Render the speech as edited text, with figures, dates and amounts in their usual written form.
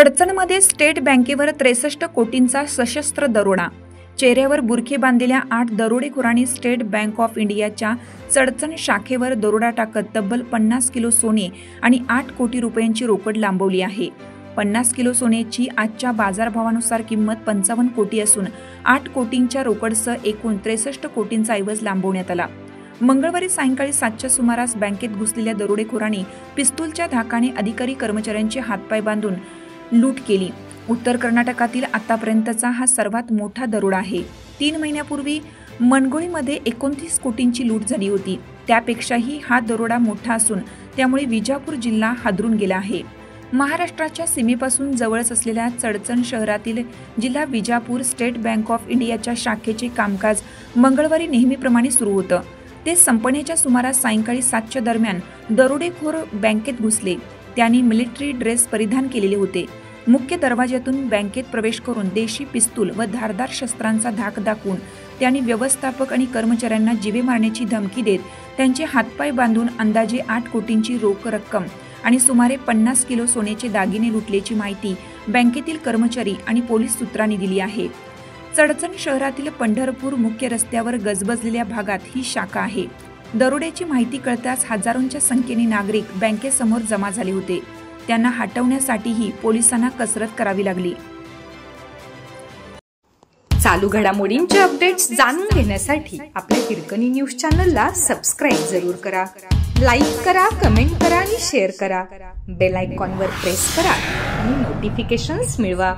चडचणमध्ये state बँकेवर 63 कोटींचा सशस्त्र दरोडा। चेहऱ्यावर बुरखे बांधलेल्या 8 दरोडेखोरांनी स्टेट बँक ऑफ इंडियाच्या चडचण शाखेवर दरोडा टाकत तब्बल 50 किलो सोने आणि 8 कोटी रुपयांची रोकड लांबवली आहे। 50 किलो सोन्याची आजच्या बाजारभावानुसार किंमत 55 कोटी असून 8 कोटींच्या रोकडसह एकूण 63 कोटींचा ऐवज लांबवण्यात आला। मंगळवारी सायंकाळी 7च्या सुमारास बँकेत घुसलेल्या दरोडेखोरांनी पिस्तूलच्या धाकाने अधिकारी कर्मचाऱ्यांचे हातपाय बांधून लूट केली। उत्तर कर्नाटकातील आतापर्यंतचा हा सर्वात मोठा दरोडा आहे। 3 महिन्यापूर्वी मनगोळीमध्ये 29 कोटींची लूट झाली होती। त्यापेक्षाही हा दरोडा मोठा असून त्यामुळे विजापूर जिल्हा हादरून गेला आहे। महाराष्ट्राच्या सीमेपासून जवळच असलेल्या चडचण शहरातील जिल्हा विजापूर स्टेट बँक ऑफ इंडियाच्या शाखेचे कामकाज मंगळवारी नेहमीप्रमाणे सुरू होतं। ते संपण्याच्या सुमारास सायंकाळी 7च्या दरम्यान दरोडेखोर बँकेत घुसले। त्यांनी मिलिटरी ड्रेस परिधान केलेले होते। मुख्य दरवाज्यातून बँकेत प्रवेश करून देशी पिस्तूल व धारदार शस्त्रांचा धाक दाखवून त्यांनी व्यवस्थापक आणि कर्मचाऱ्यांना जीवे मारण्याची धमकी देत त्यांचे हातपाय बांधून अंदाजे 8 कोटींची रोख रक्कम आणि सुमारे 50 किलो सोन्याचे दागिने लुटल्याची माहिती बँकेतील कर्मचारी आणि पोलीस सूत्रांनी दिली आहे। चडचण शहरातील पंढरपूर मुख्य रस्त्यावर गजबजलेल्या भागात ही शाखा आहे। दरोड्याची माहिती कळताच हजारोंच्या संख्येने नागरिक बँकेसमोर जमा झाले होते। त्यांना हटवण्यासाठीही पोलिसांना कसरत करावी लागली। चालू घडामोडींचे अपडेट्स जाणून घेण्यासाठी आपल्या हिरकणी न्यूज चॅनलला सबस्क्राइब जरूर करा, लाईक करा, कमेंट करा आणि शेअर करा। बेल आयकॉनवर प्रेस करा आणि नोटिफिकेशन्स मिळवा।